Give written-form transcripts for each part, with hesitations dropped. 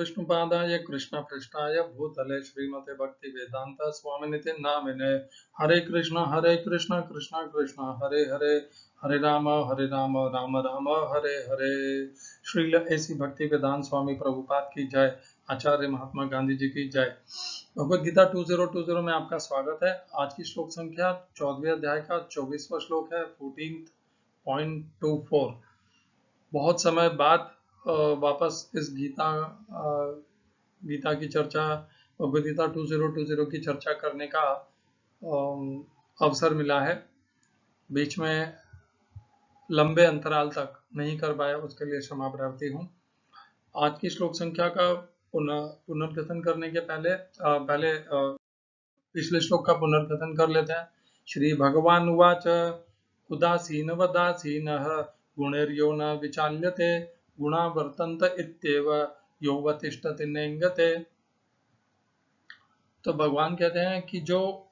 विष्णुपादाय कृष्णपृष्ठाय भूतले श्रीमते भक्तिवेदांत स्वामिनिति नामिने। हरे कृष्ण कृष्ण कृष्ण हरे हरे, हरे राम राम राम हरे हरे। श्रील ऐसी भक्ति वेदांत स्वामी प्रभुपाद की जय, आचार्य महात्मा गांधी जी की जय। भगवद गीता 2020 में आपका स्वागत है। आज की श्लोक संख्या 14वें अध्याय का 24वां श्लोक है, 14.24। बहुत समय बाद वापस इस गीता की चर्चा, भगवद गीता 2020 की चर्चा करने का अवसर मिला है। बीच में लंबे अंतराल तक नहीं कर पाया, उसके लिए क्षमा प्रार्थी हूँ। आज की श्लोक संख्या का पुनर्कथन करने के पहले पिछले श्लोक का पुनर्कथन कर लेते हैं। श्री भगवान उवाच उदासीन वदासीनः गुणैर्यो न विचाल्यते गुणा वर्तन्त इत्येव योवतिष्ठति नेङ्गते। तो भगवान कहते हैं कि जो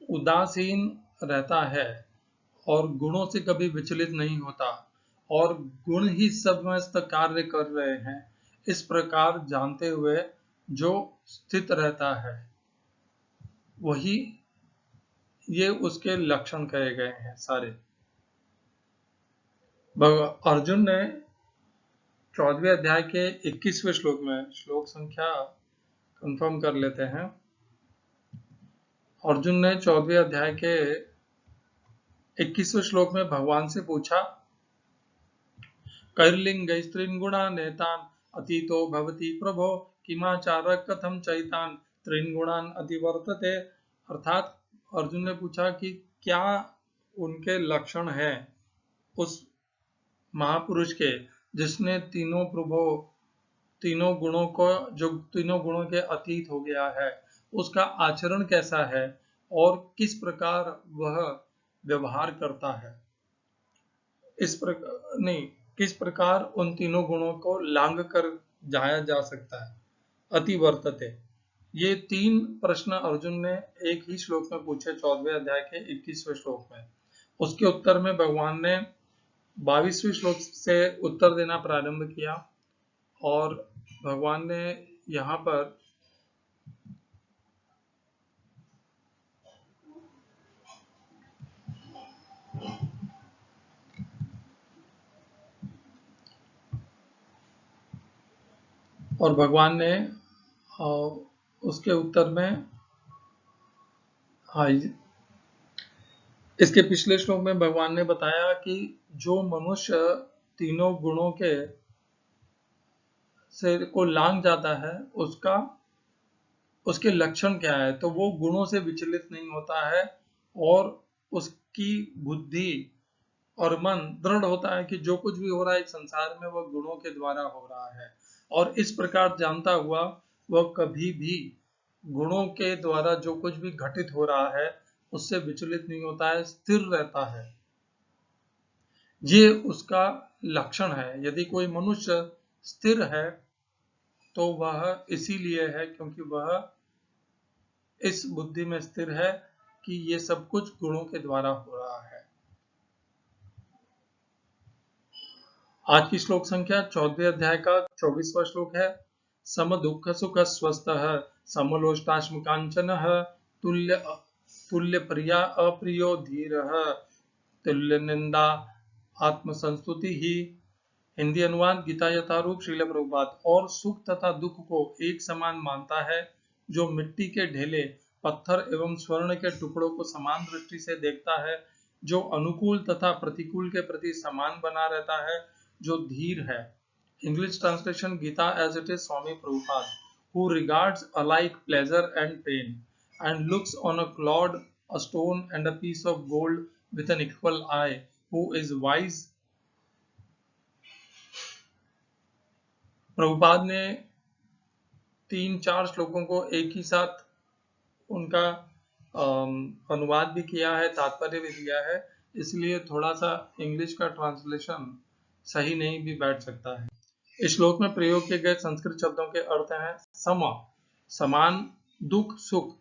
उदासीन रहता है और गुणों से कभी विचलित नहीं होता और गुण ही समस्त कार्य कर रहे हैं, इस प्रकार जानते हुए जो स्थित रहता है, वही ये उसके लक्षण कहे गए हैं सारे। अर्जुन ने 14वें अध्याय के 21वें श्लोक में, श्लोक संख्या कंफर्म कर लेते हैं। अर्जुन ने 14वें अध्याय के 21वें श्लोक में भगवान से पूछा, कैर्लिंगैस्त्रीन् गुणान् एतान् अतीतो भवति प्रभो किमाचारः कथं चैतान् त्रीन् गुणान् अतिवर्तते। अर्थात अर्जुन ने पूछा कि क्या उनके लक्षण हैं उस महापुरुष के जिसने तीनों गुणों को, जो तीनों गुणों के अतीत हो गया है, उसका आचरण कैसा है और किस प्रकार वह व्यवहार करता है, किस प्रकार उन तीनों गुणों को लांघ कर जाया जा सकता है। अति वर्तते, ये 3 प्रश्न अर्जुन ने एक ही श्लोक में पूछे, 14वें अध्याय के 21वें श्लोक में। उसके उत्तर में भगवान ने 22वें श्लोक से उत्तर देना प्रारंभ किया और भगवान ने यहाँ पर उसके उत्तर में, इसके पिछले श्लोक में भगवान ने बताया कि जो मनुष्य तीनों गुणों के से को लांघ जाता है, उसके लक्षण क्या है। तो वो गुणों से विचलित नहीं होता है और उसकी बुद्धि और मन दृढ़ होता है कि जो कुछ भी हो रहा है इस संसार में वह गुणों के द्वारा हो रहा है। और इस प्रकार जानता हुआ वह कभी भी गुणों के द्वारा जो कुछ भी घटित हो रहा है उससे विचलित नहीं होता है, स्थिर रहता है। ये उसका लक्षण है। यदि कोई मनुष्य स्थिर है तो वह इसीलिए है क्योंकि वह इस बुद्धि में स्थिर है कि ये सब कुछ गुणों के द्वारा हो रहा है। आज की श्लोक संख्या 14वें अध्याय का 24वां श्लोक है। सम दुख सुख स्वस्थः समलोष्टाश्म कांचनः तुल्य प्रिया अप्रियो धीरः तुल्य निंदा आत्मसंस्तुति ही। हिंदी अनुवाद गीता यथारूप श्रील प्रभुपाद। और सुख तथा दुख को एक समान मानता है, जो मिट्टी के ढेले, पत्थर एवं स्वर्ण के टुकड़ों को समान दृष्टि से देखता है, जो अनुकूल तथा प्रतिकूल के प्रति समान बना रहता है, जो धीर है। English translation Gita as it is Swami Prabhupada, who regards alike pleasure and pain, and looks on a clod, a stone, and a piece of gold with an equal eye, who is wise. Prabhupada ने 3-4 श्लोकों को एक ही साथ उनका अनुवाद भी किया है, तात्पर्य भी दिया है, इसलिए थोड़ा सा इंग्लिश का ट्रांसलेशन सही नहीं भी बैठ सकता है। इस श्लोक में प्रयोग किए गए संस्कृत शब्दों के अर्थ हैं सम, समान, दुख, सुख।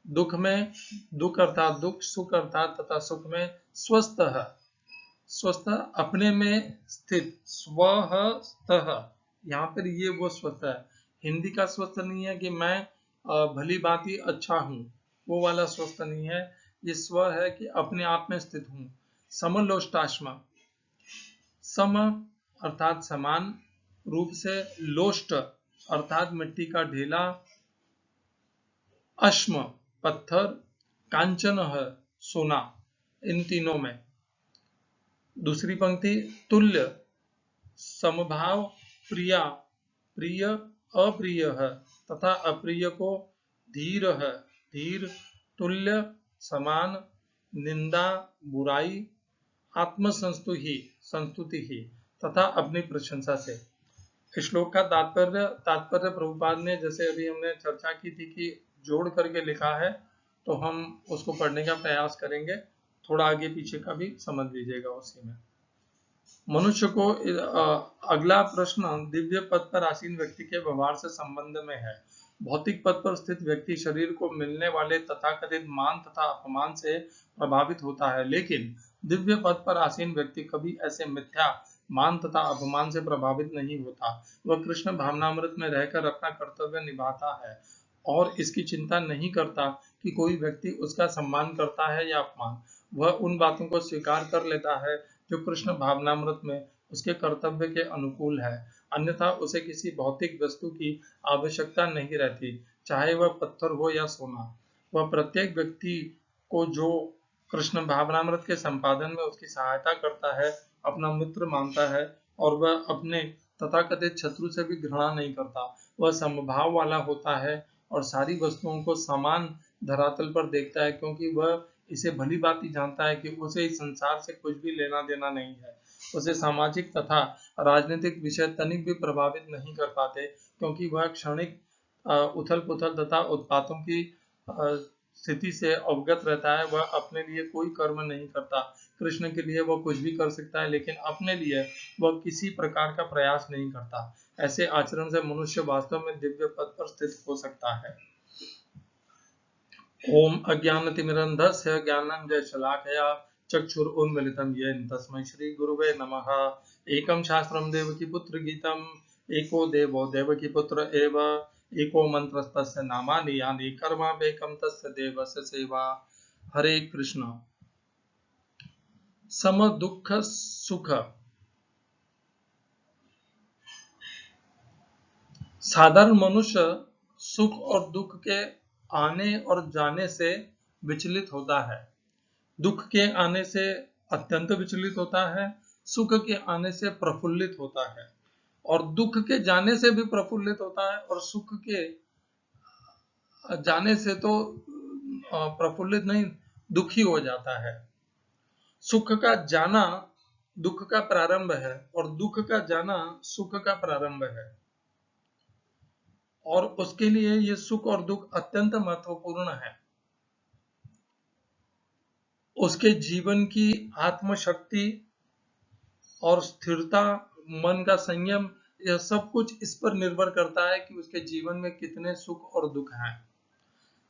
दुख में दुख अर्थात दुख, सुख अर्थात तथा सुख में स्वस्थ, स्वस्थ अपने में स्थित, स्वस्तः, यहाँ पर ये वो स्वस्थ है। हिंदी का स्वस्थ नहीं है कि मैं भली भांति अच्छा हूँ, वो वाला स्वस्थ नहीं है। ये स्व है कि अपने आप में स्थित हूँ। समलोष्टाश्म, सम अर्थात समान रूप से, लोष्ट अर्थात मिट्टी का ढेला, अश्म पत्थर, कांचन है सोना, इन तीनों में। दूसरी पंक्ति तुल्य, समभाव, प्रिया, प्रिय अप्रिय है तथा अप्रिय को धीर है, धीर, तुल्य समान, निंदा बुराई, आत्मसंस्तुति संस्तुति ही तथा अपनी प्रशंसा से। श्लोक का तात्पर्य प्रभुपाद ने, जैसे अभी हमने चर्चा की थी कि जोड़ करके लिखा है, तो हम उसको पढ़ने का प्रयास करेंगे। थोड़ा आगे पीछे का भी समझ लीजिएगा उसी में। मनुष्य को अगला प्रश्न दिव्य पद पर आसीन व्यक्ति के व्यवहार से संबंध में है। भौतिक पद पर स्थित व्यक्ति शरीर को मिलने वाले तथाकथित मान तथा अपमान से प्रभावित होता है, लेकिन दिव्य पद पर आसीन व्यक्ति कभी ऐसे मिथ्या मान तथा अपमान से प्रभावित नहीं होता। वह कृष्ण भावनामृत में रहकर अपना कर्तव्य निभाता है और इसकी चिंता नहीं करता कि कोई व्यक्ति उसका सम्मान करता है या अपमान। वह उन बातों को स्वीकार कर लेता है जो कृष्ण भावनामृत में उसके कर्तव्य के अनुकूल है, अन्यथा उसे किसी भौतिक वस्तु की आवश्यकता नहीं रहती, चाहे वह पत्थर हो या सोना। वह प्रत्येक व्यक्ति को जो कृष्ण भावनामृत के संपादन में उसकी सहायता करता है अपना मित्र मानता है, और वह अपने तथाकथित शत्रु से भी घृणा नहीं करता। वह समभाव वाला होता है और सारी वस्तुओं को समान धरातल पर देखता है, क्योंकि वह इसे भली भांति जानता है कि उसे इस संसार से कुछ भी लेना देना नहीं है। उसे सामाजिक तथा राजनीतिक विषय तनिक भी प्रभावित नहीं कर पाते, क्योंकि वह क्षणिक उथल पुथल तथा उत्पातों की स्थिति से अवगत रहता है। वह अपने लिए कोई कर्म नहीं करता। कृष्ण के लिए वह कुछ भी कर सकता है, लेकिन अपने लिए वह किसी प्रकार का प्रयास नहीं करता। ऐसे आचरण से मनुष्य वास्तव में दिव्य पद पर स्थित हो सकता है। ओम अज्ञानतिमिरन्धस्य ज्ञानाञ्जनशलाकया चक्षुरुन्मीलितं येन तस्मै श्रीगुरुवे नमः। एकं शास्त्रं देवकीपुत्र गीतम्, एको देवो देवकीपुत्र एव, एको मन्त्रस्तस्य नामानि यानि कर्मावेकं तस्य देवस्य सेवा। हरे कृष्ण। सम दुख सुख, साधारण मनुष्य सुख और दुख के आने और जाने से विचलित होता है। दुख के आने से अत्यंत विचलित होता है, सुख के आने से प्रफुल्लित होता है, और दुख के जाने से भी प्रफुल्लित होता है, और सुख के जाने से तो प्रफुल्लित नहीं, दुखी हो जाता है। सुख का जाना दुख का प्रारंभ है और दुख का जाना सुख का प्रारंभ है, और उसके लिए ये सुख और दुख अत्यंत महत्वपूर्ण है। उसके जीवन की आत्मशक्ति और स्थिरता, मन का संयम, यह सब कुछ इस पर निर्भर करता है कि उसके जीवन में कितने सुख और दुख हैं।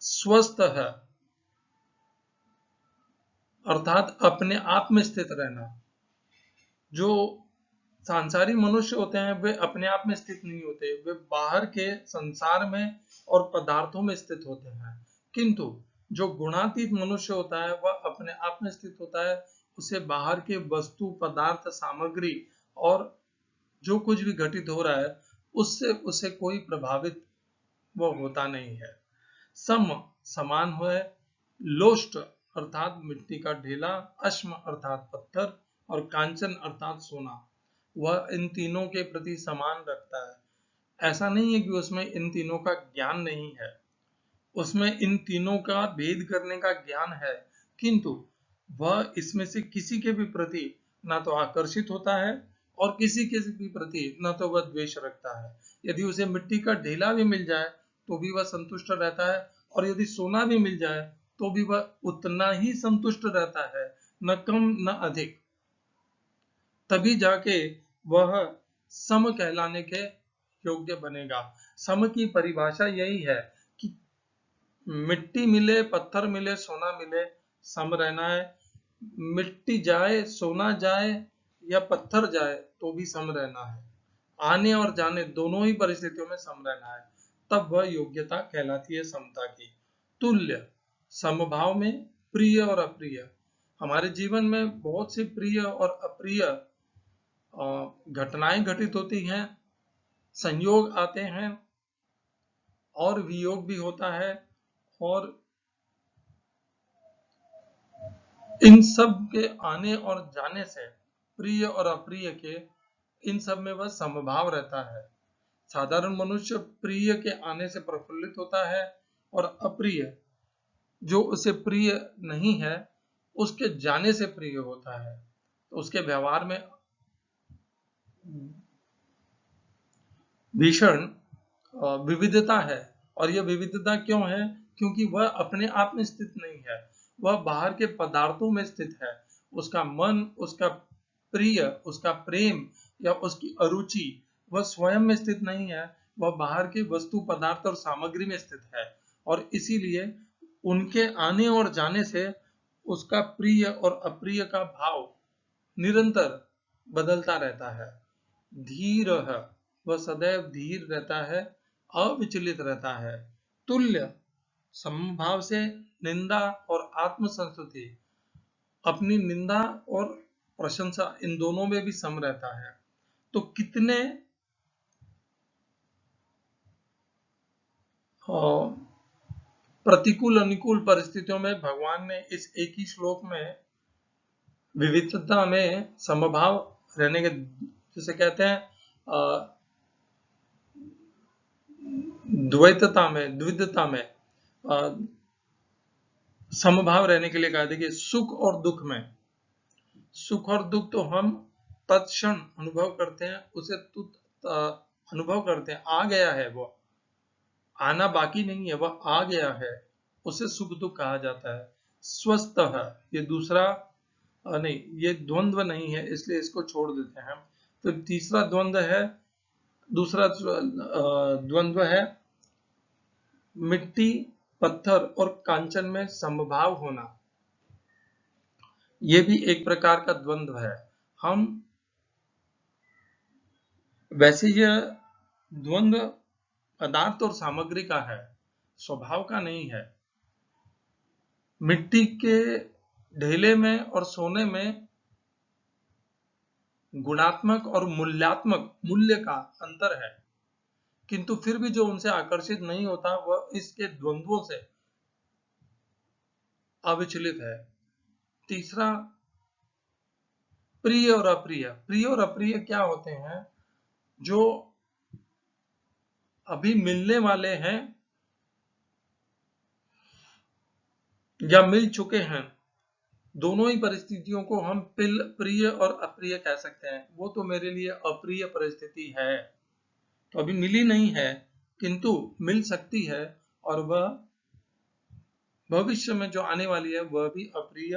स्वस्थ है अर्थात अपने आप में स्थित रहना। जो सांसारिक मनुष्य होते हैं वे अपने आप में स्थित नहीं होते, वे बाहर के संसार में और पदार्थों में स्थित होते हैं। किंतु जो गुणातीत मनुष्य होता है वह अपने आप में स्थित होता है। उसे बाहर के वस्तु, पदार्थ, सामग्री और जो कुछ भी घटित हो रहा है उससे उसे कोई प्रभावित वो होता नहीं है। सम समान है, लोष्ट अर्थात मिट्टी का ढेला, अश्म अर्थात पत्थर, और कांचन अर्थात सोना। वह इन तीनों के प्रति समान रखता है। ऐसा नहीं है कि उसमें इन तीनों का ज्ञान नहीं है, उसमें इन तीनों का भेद करने का ज्ञान है, किंतु वह इसमें से किसी के भी प्रति ना तो आकर्षित होता है और किसी के भी प्रति ना तो वह द्वेष रखता है। यदि उसे मिट्टी का ढेला भी मिल जाए तो भी वह संतुष्ट रहता है, और यदि सोना भी मिल जाए तो भी वह उतना ही संतुष्ट रहता है, न कम न अधिक। तभी जाके वह सम कहलाने के योग्य बनेगा। सम की परिभाषा यही है कि मिट्टी मिले, पत्थर मिले, सोना मिले, सम रहना है। मिट्टी जाए, सोना जाए या पत्थर जाए तो भी सम रहना है। आने और जाने दोनों ही परिस्थितियों में सम रहना है, तब वह योग्यता कहलाती है समता की। तुल्य, समभाव में प्रिय और अप्रिय। हमारे जीवन में बहुत सी प्रिय और अप्रिय घटनाएं घटित होती हैं, संयोग आते हैं और वियोग भी होता है, और इन सब के आने और जाने से प्रिय और अप्रिय के इन सब में वह समभाव रहता है। साधारण मनुष्य प्रिय के आने से प्रफुल्लित होता है और अप्रिय, जो उसे प्रिय नहीं है, उसके जाने से प्रिय होता है। तो उसके व्यवहार में भीषण विविधता है। और यह विविधता क्यों है? क्योंकि वह अपने आप में स्थित नहीं है, वह बाहर के पदार्थों में स्थित है। उसका मन, उसका प्रिय, उसका प्रेम या उसकी अरुचि वह स्वयं में स्थित नहीं है, वह बाहर के वस्तु, पदार्थ और सामग्री में स्थित है। और इसीलिए उनके आने और जाने से उसका प्रिय और अप्रिय का भाव निरंतर बदलता रहता है। धीर, वह सदैव धीर रहता है, अविचलित रहता है। तुल्य, समभाव से निंदा और आत्मसंस्तुति, अपनी निंदा और प्रशंसा इन दोनों में भी सम रहता है। तो कितने प्रतिकूल अनुकूल परिस्थितियों में भगवान ने इस एक ही श्लोक में विविधता में समभाव रहने के, जिसे कहते हैं द्वैतता में, द्विधता में समभाव रहने के लिए कहा। देखिए, सुख और दुख में, सुख और दुख तो हम तत्क्षण अनुभव करते हैं, उसे अनुभव करते हैं, आ गया है, वो आना बाकी नहीं है, वह आ गया है, उसे सुख दुख कहा जाता है। स्वस्थ है, ये दूसरा नहीं, ये द्वंद्व नहीं है, इसलिए इसको छोड़ देते हैं। फिर तीसरा द्वंद्व है, दूसरा द्वंद्व है मिट्टी, पत्थर और कांचन में समभाव होना। ये भी एक प्रकार का द्वंद्व है। हम वैसे यह द्वंद्व पदार्थ और सामग्री का है, स्वभाव का नहीं है। मिट्टी के ढेले में और सोने में गुणात्मक और मूल्यात्मक मूल्य का अंतर है, किंतु फिर भी जो उनसे आकर्षित नहीं होता वह इसके द्वंद्वों से अविचलित है। तीसरा, प्रिय और अप्रिय। प्रिय और अप्रिय क्या होते हैं? जो अभी मिलने वाले हैं या मिल चुके हैं, दोनों ही परिस्थितियों को हम प्रिय और अप्रिय कह सकते हैं। वो तो मेरे लिए अप्रिय परिस्थिति है, तो अभी मिली नहीं है, किंतु मिल सकती है, और वह भविष्य में जो आने वाली है वह भी अप्रिय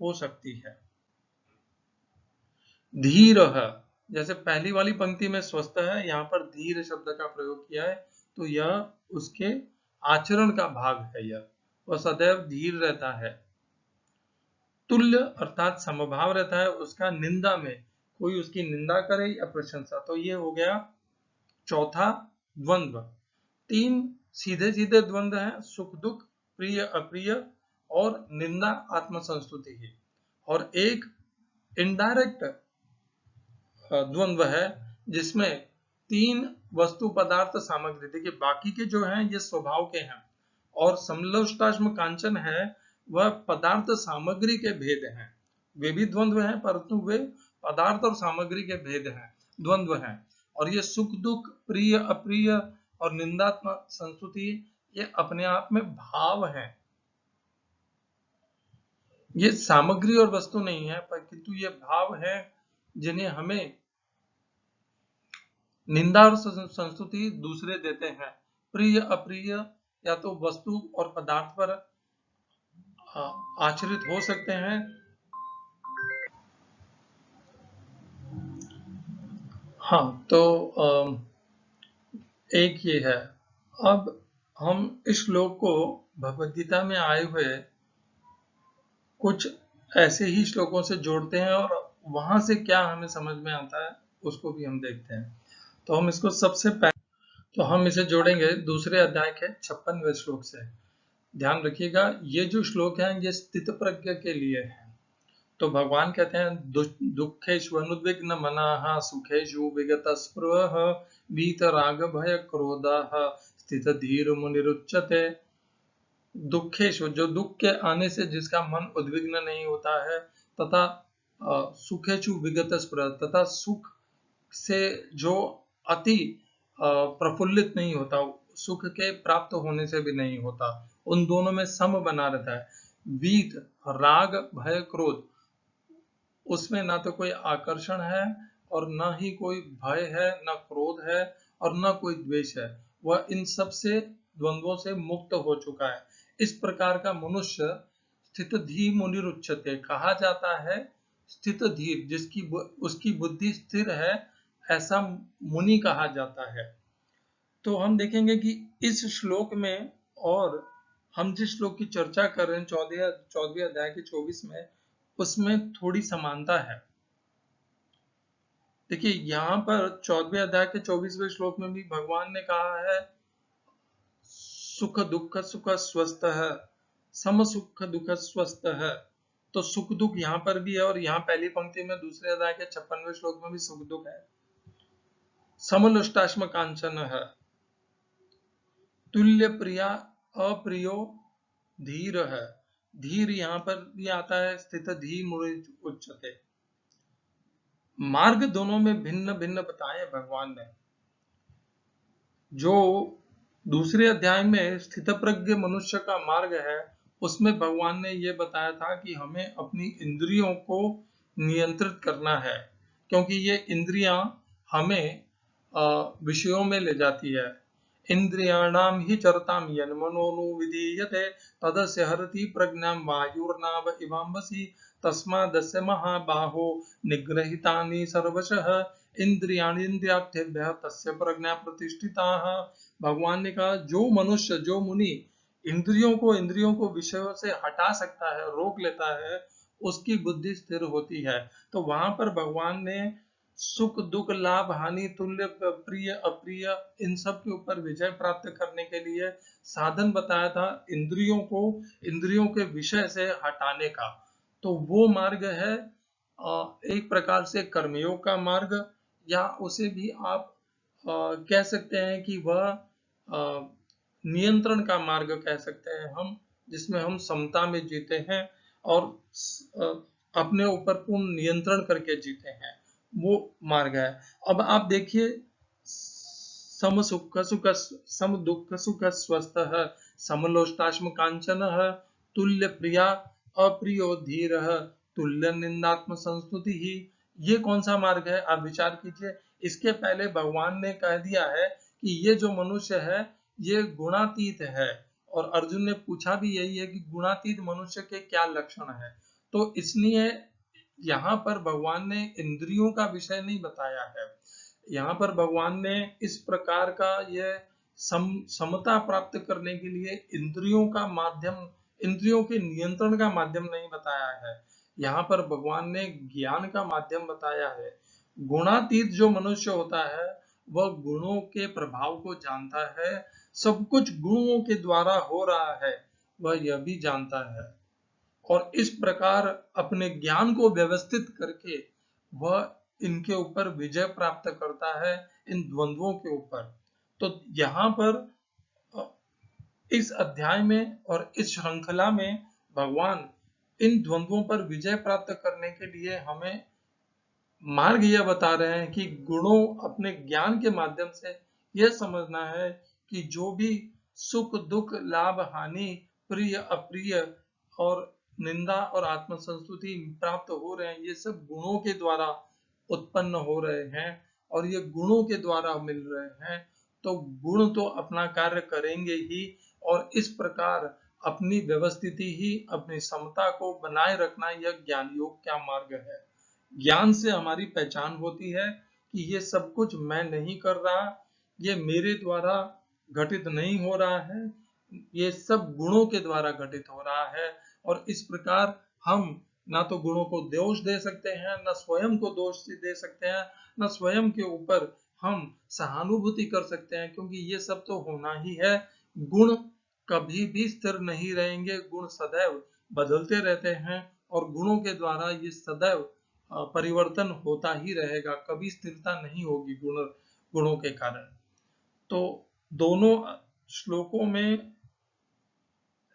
हो सकती है। धीर है, जैसे पहली वाली पंक्ति में स्वस्थ है, यहाँ पर धीर शब्द का प्रयोग किया है, तो यह उसके आचरण का भाग है। यह वह सदैव धीर रहता है। तुल्य अर्थात समभाव रहता है उसका निंदा में, कोई उसकी निंदा करे या प्रशंसा। तो ये हो गया चौथा द्वंद्व। तीन सीधे सीधे द्वंद्व है, सुख दुख, प्रिय अप्रिय और निंदा आत्मसंस्तुति ही। और एक इनडायरेक्ट द्वंद्व है जिसमें तीन वस्तु, पदार्थ, सामग्री, देखिए बाकी के जो हैं ये स्वभाव के हैं, और समलोष्टाश्म कांचन है वह पदार्थ सामग्री के भेद हैं। वे भी द्वंद्व हैं, परंतु वे पदार्थ और सामग्री के भेद हैं, द्वंद्व हैं। और ये सुख दुख, प्रिय अप्रिय और निंदात्मक संस्तुति, ये अपने आप में भाव हैं। ये सामग्री और वस्तु नहीं है, पर किंतु ये भाव है जिन्हें हमें निंदा और संस्तुति दूसरे देते हैं। प्रिय अप्रिय या तो वस्तु और पदार्थ पर आचरित हो सकते हैं। हाँ, तो एक ये है। अब हम इस श्लोक को भगवद गीता में आए हुए कुछ ऐसे ही श्लोकों से जोड़ते हैं, और वहां से क्या हमें समझ में आता है उसको भी हम देखते हैं। तो हम इसको सबसे पहले तो हम इसे जोड़ेंगे दूसरे अध्याय के 56वें श्लोक से। ध्यान रखिएगा, ये जो श्लोक हैं ये स्थित प्रज्ञ के लिए है। तो भगवान कहते हैं दुखेषु अनुद्विग्न मनाः सुखेषु विगत स्पृहः वीतराग भय क्रोधाः स्थित धीर मुनिरुच्यते। दुखेषु, जो दुख के आने से जिसका मन उद्विग्न नहीं होता है, तथा सुखेषु विगत स्पृह, तथा सुख से जो अति प्रफुल्लित नहीं होता, सुख के प्राप्त होने से भी नहीं होता, उन दोनों में सम बना रहता है। वीत, राग भय क्रोध, उसमें ना तो कोई आकर्षण है और ना ही कोई भय है, ना क्रोध है और ना कोई द्वेष है, वह इन सब से द्वंद्वों से मुक्त हो चुका है। इस प्रकार का मनुष्य स्थित धीर मुनिरुच्यते, कहा जाता है स्थित धीर, जिसकी उसकी बुद्धि स्थिर है, ऐसा मुनि कहा जाता है। तो हम देखेंगे कि इस श्लोक में और हम जिस श्लोक की चर्चा कर रहे हैं 14वें अध्याय के 24 में, उसमें थोड़ी समानता है। देखिए, यहाँ पर 14वें अध्याय के 24वें श्लोक में भी भगवान ने कहा है सुख दुख सुख स्वस्थ है, सम सुख दुख स्वस्थ है। तो सुख दुख यहाँ पर भी है, और यहाँ पहली पंक्ति में दूसरे अध्याय के 56वें श्लोक में भी सुख दुख है। समलोष्टाश्म कांचन है, तुल्य प्रिया अप्रियो धीर है। धीर यहाँ पर भी आता है, स्थित धीर मुनि उच्यते। मार्ग दोनों में भिन्न भिन्न बताए भगवान ने। जो दूसरे अध्याय में स्थित प्रज्ञ मनुष्य का मार्ग है, उसमें भगवान ने ये बताया था कि हमें अपनी इंद्रियों को नियंत्रित करना है, क्योंकि ये इंद्रियां हमें विषयों में ले जाती है। इंद्रियाणाम ही चरताम यन्मनोनुविधीयते तदस्य हरति प्रज्ञां वायुर्नाव इवाम्बसि तस्मादस्य महाबाहो निग्रहितानि सर्वशः इंद्रियाणि इंद्रियार्थेभ्यः तस्य प्रज्ञा प्रतिष्ठिताः। भगवान ने कहा, जो मनुष्य, जो मुनि इंद्रियों को विषयों से हटा सकता है, रोक लेता है, उसकी बुद्धि स्थिर होती है। तो वहां पर भगवान ने सुख दुख लाभ हानि तुल्य प्रिय अप्रिय इन सब के ऊपर विजय प्राप्त करने के लिए साधन बताया था, इंद्रियों के विषय से हटाने का। तो वो मार्ग है एक प्रकार से कर्मयोग का मार्ग, या उसे भी आप कह सकते हैं कि वह नियंत्रण का मार्ग कह सकते हैं हम, जिसमें हम समता में जीते हैं और अपने ऊपर पूर्ण नियंत्रण करके जीते हैं, वो मार्ग है। अब आप देखिए, सम दुख सुख स्वस्थ है, समलोष्टाश्म कांचन है, तुल्य प्रिया अप्रियो धीर है, तुल्य निंदात्म संस्तुति ही। ये कौन सा मार्ग है, आप विचार कीजिए। इसके पहले भगवान ने कह दिया है कि ये जो मनुष्य है ये गुणातीत है, और अर्जुन ने पूछा भी यही है कि गुणातीत मनुष्य के क्या लक्षण है। तो इसलिए यहाँ पर भगवान ने इंद्रियों का विषय नहीं बताया है, यहाँ पर भगवान ने इस प्रकार का यह समता प्राप्त करने के लिए इंद्रियों के नियंत्रण का माध्यम नहीं बताया है। यहाँ पर भगवान ने ज्ञान का माध्यम बताया है। गुणातीत जो मनुष्य होता है वह गुणों के प्रभाव को जानता है, सब कुछ गुणों के द्वारा हो रहा है वह यह भी जानता है, और इस प्रकार अपने ज्ञान को व्यवस्थित करके वह इनके ऊपर विजय प्राप्त करता है, इन द्वंद्वों के ऊपर। तो यहाँ पर इस अध्याय में और इस श्रृंखला में भगवान इन द्वंद्वों पर विजय प्राप्त करने के लिए हमें मार्ग यह बता रहे हैं कि गुणों, अपने ज्ञान के माध्यम से यह समझना है कि जो भी सुख दुख लाभ हानि प्रिय अप्रिय और निंदा और आत्मसंस्तुति प्राप्त हो रहे हैं, ये सब गुणों के द्वारा उत्पन्न हो रहे हैं और ये गुणों के द्वारा मिल रहे हैं। तो गुण तो अपना कार्य करेंगे ही, और इस प्रकार अपनी व्यवस्थिति ही, अपनी समता को बनाए रखना, यह ज्ञान योग का मार्ग है। ज्ञान से हमारी पहचान होती है कि ये सब कुछ मैं नहीं कर रहा, ये मेरे द्वारा घटित नहीं हो रहा है, ये सब गुणों के द्वारा घटित हो रहा है। और इस प्रकार हम ना तो गुणों को दोष दे सकते हैं, ना स्वयं को दोष दे सकते हैं, ना स्वयं के ऊपर हम सहानुभूति कर सकते हैं, क्योंकि ये सब तो होना ही है। गुण कभी भी स्थिर नहीं रहेंगे, गुण सदैव बदलते रहते हैं और गुणों के द्वारा ये सदैव परिवर्तन होता ही रहेगा, कभी स्थिरता नहीं होगी गुणों के कारण। तो दोनों श्लोकों में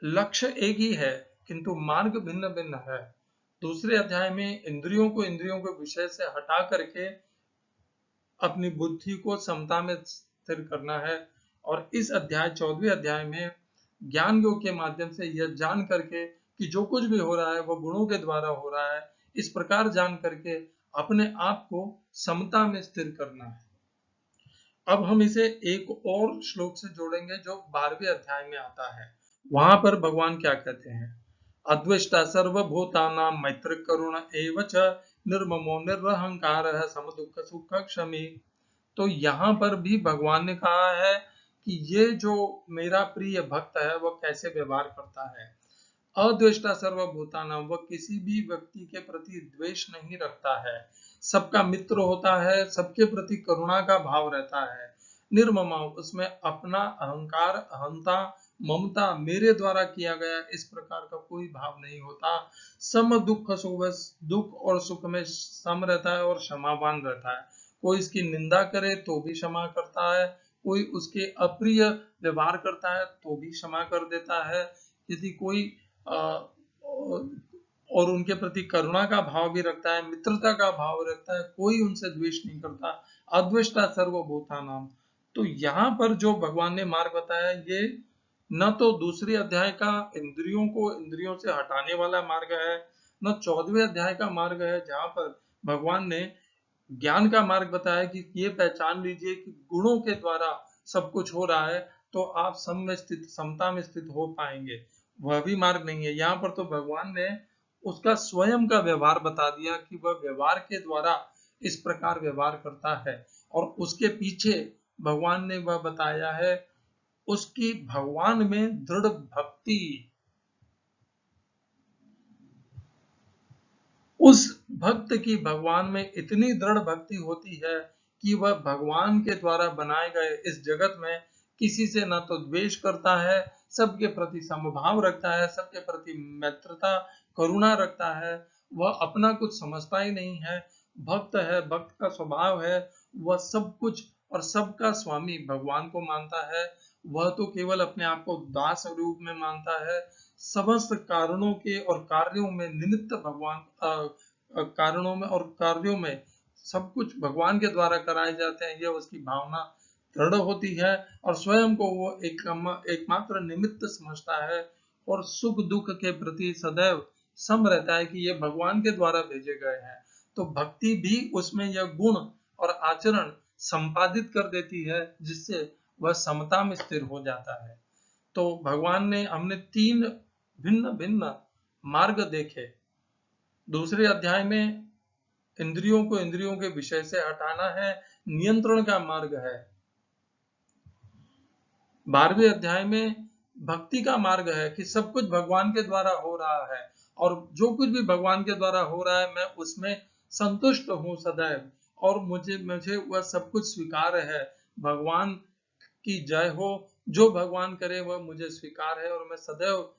लक्ष्य एक ही है, किंतु मार्ग भिन्न भिन्न है। दूसरे अध्याय में इंद्रियों को इंद्रियों के विषय से हटा करके अपनी बुद्धि को समता में स्थिर करना है, और इस अध्याय 14वें अध्याय में ज्ञान योग के माध्यम से यह जान करके कि जो कुछ भी हो रहा है वह गुणों के द्वारा हो रहा है, इस प्रकार जान करके अपने आप को समता में स्थिर करना है। अब हम इसे एक और श्लोक से जोड़ेंगे जो 12वें अध्याय में आता है। वहां पर भगवान क्या कहते हैं? अद्वेष्टा सर्वभूतानां मैत्र करुण एव च निर्ममो निरहंकारः समदुःख सुख क्षमी। तो यहाँ पर भी भगवान ने कहा है कि ये जो मेरा प्रिय भक्त है वह कैसे व्यवहार करता है। अद्वेष्टा सर्वभूतानां, वह किसी भी व्यक्ति के प्रति द्वेष नहीं रखता है, सबका मित्र होता है, सबके प्रति करुणा का भाव रहता है। निर्मम, उसमें अपना अहंकार, अहंता, ममता, मेरे द्वारा किया गया, इस प्रकार का कोई भाव नहीं होता। सम दुख सुख, दुख और सुख में सम रहता है और क्षमावान रहता है। कोई इसकी निंदा करे तो भी क्षमा करता है, कोई उसके अप्रिय व्यवहार करता है तो भी क्षमा कर देता है। यदि कोई और उनके प्रति करुणा का भाव भी रखता है, मित्रता का भाव रखता है, कोई उनसे द्वेष नहीं करता। अद्वेष्टा सर्वभूतानां। तो यहाँ पर जो भगवान ने मार्ग बताया, ये न तो दूसरे अध्याय का इंद्रियों को इंद्रियों से हटाने वाला मार्ग है, न 14वें अध्याय का मार्ग है जहाँ पर भगवान ने ज्ञान का मार्ग बताया कि ये पहचान लीजिए कि गुणों के द्वारा सब कुछ हो रहा है, तो आप समता में स्थित हो पाएंगे। वह भी मार्ग नहीं है। यहाँ पर तो भगवान ने उसका स्वयं का व्यवहार बता दिया कि वह व्यवहार के द्वारा इस प्रकार व्यवहार करता है, और उसके पीछे भगवान ने वह बताया है उसकी भगवान में दृढ़ भक्ति। उस भक्त की भगवान में इतनी दृढ़ भक्ति होती है कि वह भगवान के द्वारा बनाए गए इस जगत में किसी से ना तो द्वेष करता है, सबके प्रति समभाव रखता है, सबके प्रति मैत्रता, करुणा रखता है। वह अपना कुछ समझता ही नहीं है, भक्त है, भक्त का स्वभाव है, वह सब कुछ और सबका स्वामी भगवान को मानता है। वह तो केवल अपने आप को दास रूप में मानता है। समस्त कारणों के और कार्यों में निमित्त भगवान, कारणों में और कार्यों में सब कुछ भगवान के द्वारा कराए जाते हैं, यह उसकी भावना दृढ़ होती है, और स्वयं को वो एकमात्र निमित्त समझता है, और सुख दुख के प्रति सदैव सम रहता है कि ये भगवान के द्वारा भेजे गए हैं। तो भक्ति भी उसमें यह गुण और आचरण संपादित कर देती है, जिससे वह समता में स्थिर हो जाता है। तो भगवान ने, हमने 3 भिन्न भिन्न मार्ग देखे। दूसरे अध्याय में इंद्रियों को इंद्रियों के विषय से हटाना है, नियंत्रण का मार्ग है। 12वें अध्याय में भक्ति का मार्ग है कि सब कुछ भगवान के द्वारा हो रहा है, और जो कुछ भी भगवान के द्वारा हो रहा है मैं उसमें संतुष्ट हूँ सदैव, और मुझे वह सब कुछ स्वीकार है। भगवान की जय हो, जो भगवान करे वह मुझे स्वीकार है, और मैं सदैव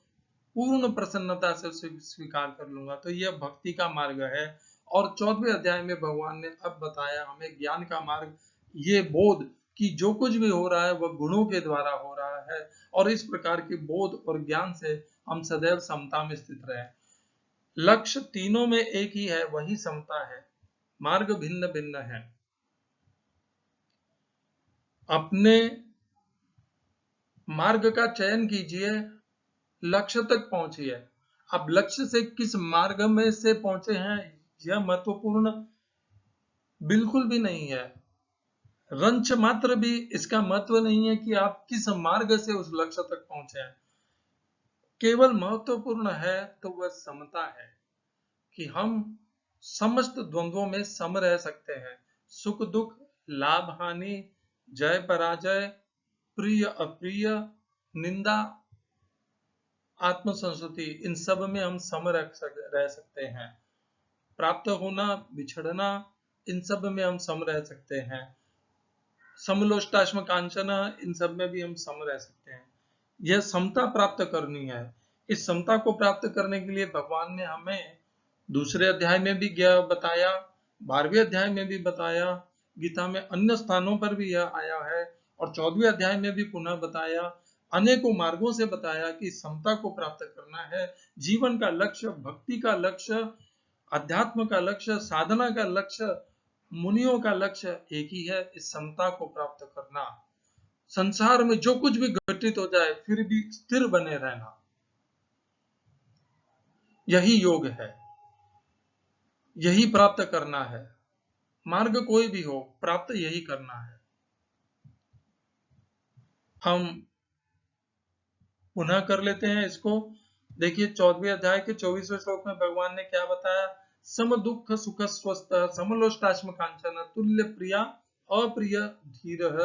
पूर्ण प्रसन्नता से उसे स्वीकार कर लूंगा। तो यह भक्ति का मार्ग है। और 14वें अध्याय में भगवान ने अब बताया हमें ज्ञान का मार्ग, ये बोध कि जो कुछ भी हो रहा है वह गुणों के द्वारा हो रहा है, और इस प्रकार के बोध और ज्ञान से हम सदैव समता में स्थित रहे। लक्ष्य तीनों में एक ही है, वही समता है, मार्ग भिन्न भिन्न है। अपने मार्ग का चयन कीजिए, लक्ष्य तक पहुंचिए। अब लक्ष्य से किस मार्ग में से पहुंचे हैं यह महत्वपूर्ण बिल्कुल भी नहीं है, रंच मात्र भी इसका महत्व नहीं है कि आप किस मार्ग से उस लक्ष्य तक पहुंचे हैं। केवल महत्वपूर्ण है तो वह समता है कि हम समस्त द्वंद्वों में सम रह सकते हैं। सुख दुख, लाभ हानि, जय पराजय, प्रिय अप्रिय, निंदा, आत्मसंस्तुति, इन सब में हम सम रह सकते हैं। प्राप्त होना, बिछड़ना, इन सब में हम सम रह सकते हैं। समलोष्टाश्म कांचन, इन सब में भी हम सम रह सकते हैं। यह समता प्राप्त करनी है। इस समता को प्राप्त करने के लिए भगवान ने हमें दूसरे अध्याय में भी बताया, 12वें अध्याय में भी बताया, गीता में अन्य स्थानों पर भी यह आया है, और 14वें अध्याय में भी पुनः बताया, अनेकों मार्गों से बताया कि समता को प्राप्त करना है। जीवन का लक्ष्य, भक्ति का लक्ष्य, अध्यात्म का लक्ष्य, साधना का लक्ष्य, मुनियों का लक्ष्य एक ही है, इस समता को प्राप्त करना। संसार में जो कुछ भी घटित हो जाए फिर भी स्थिर बने रहना, यही योग है, यही प्राप्त करना है। मार्ग कोई भी हो, प्राप्त यही करना है। हम पुनः कर लेते हैं इसको। देखिए 14वें अध्याय के 24वें श्लोक में भगवान ने क्या बताया? सम दुख सुख स्वस्थ समलोष्टाश्म कांचन तुल्य प्रिया अप्रिय धीर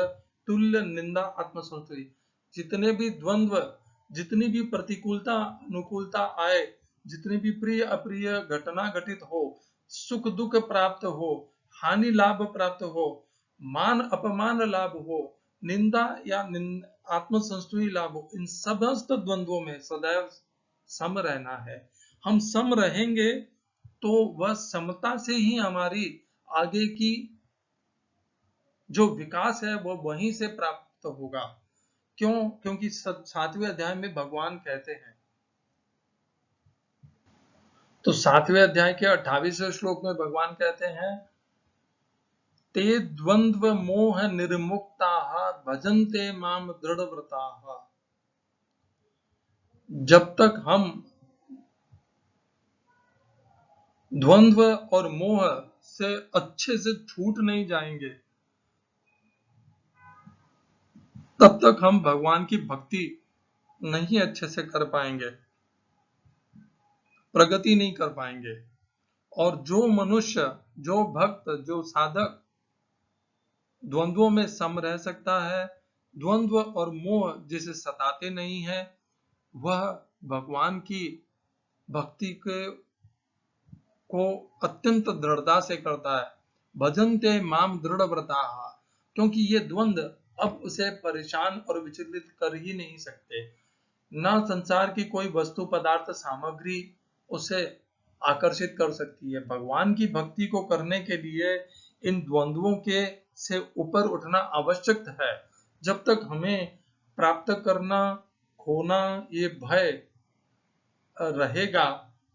तुल्य निंदा आत्मसंस्तुति। जितने भी द्वंद्व, जितनी भी प्रतिकूलता अनुकूलता आए, जितनी भी प्रिय अप्रिय घटना घटित हो, सुख दुख प्राप्त हो, हानि लाभ प्राप्त हो, मान अपमान लाभ हो, निंदा या आत्मसंस्तुति लाभ हो, इन समस्त द्वंद्वों में सदैव सम रहना है। हम सम रहेंगे तो वह समता से ही हमारी आगे की जो विकास है वो वहीं से प्राप्त होगा। क्यों? क्योंकि 7वें अध्याय में भगवान कहते हैं, तो 7वें अध्याय के 28वें श्लोक में भगवान कहते हैं, ते द्वंद्व मोह निर्मुक्ताः भजन्ते माम दृढ़व्रताः। जब तक हम द्वंद्व और मोह से अच्छे से छूट नहीं जाएंगे, तब तक हम भगवान की भक्ति नहीं अच्छे से कर पाएंगे, प्रगति नहीं कर पाएंगे। और जो मनुष्य, जो भक्त, जो साधक द्वंद्वों में सम रह सकता है, द्वंद्व और मोह जिसे सताते नहीं है, वह भगवान की भक्ति को अत्यंत दृढ़ता से करता है। भजन्ते माम दृढ़व्रताः, क्योंकि ये द्वंद्व अब उसे परेशान और विचलित कर ही नहीं सकते। न संसार की कोई वस्तु पदार्थ सामग्री उसे आकर्षित कर सकती है। भगवान की भक्ति को करने के लिए इन द्वंद्वों के से ऊपर उठना आवश्यक है। जब तक हमें प्राप्त करना, खोना, ये भय रहेगा,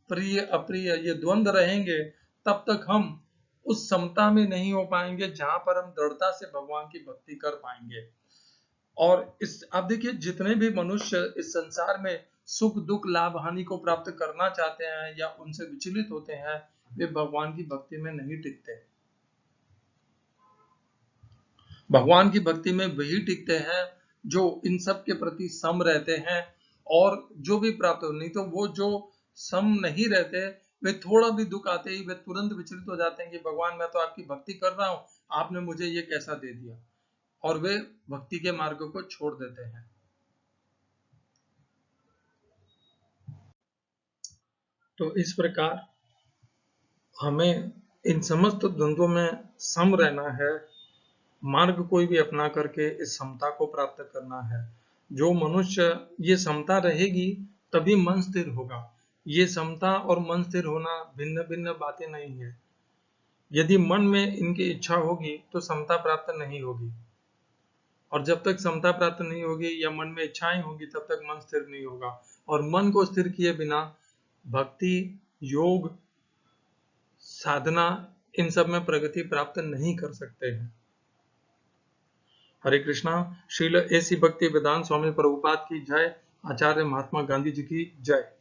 प्रिय अप्रिय ये द्वंद्व रहेंगे, तब तक हम उस समता में नहीं हो पाएंगे जहां पर हम दृढ़ता से भगवान की भक्ति कर पाएंगे। और इस आप देखिए, जितने भी मनुष्य इस संसार में सुख दुख लाभ हानि को प्राप्त करना चाहते हैं या उनसे विचलित होते हैं, वे भगवान की भक्ति में नहीं टिकते। भगवान की भक्ति में वही टिकते हैं जो इन सब के प्रति सम रहते हैं, और जो भी प्राप्त हो, नहीं तो वो जो सम नहीं रहते, वे थोड़ा भी दुख आते ही वे तुरंत विचलित हो जाते हैं कि भगवान मैं तो आपकी भक्ति कर रहा हूं, आपने मुझे ये कैसा दे दिया, और वे भक्ति के मार्ग को छोड़ देते हैं। तो इस प्रकार हमें इन समस्त द्वंद्वों में सम रहना है, मार्ग कोई भी अपना करके इस समता को प्राप्त करना है। जो मनुष्य ये समता रहेगी तभी मन स्थिर होगा। ये समता और मन स्थिर होना भिन्न भिन्न बातें नहीं है। यदि मन में इनकी इच्छा होगी तो समता प्राप्त नहीं होगी, और जब तक समता प्राप्त नहीं होगी या मन में इच्छाएं होगी तब तक मन स्थिर नहीं होगा। और मन को स्थिर किए बिना भक्ति, योग, साधना, इन सब में प्रगति प्राप्त नहीं कर सकते हैं। हरे कृष्णा। श्रील एसी भक्ति वेदांत स्वामी प्रभुपाद की जय। आचार्य महात्मा गांधी जी की जय।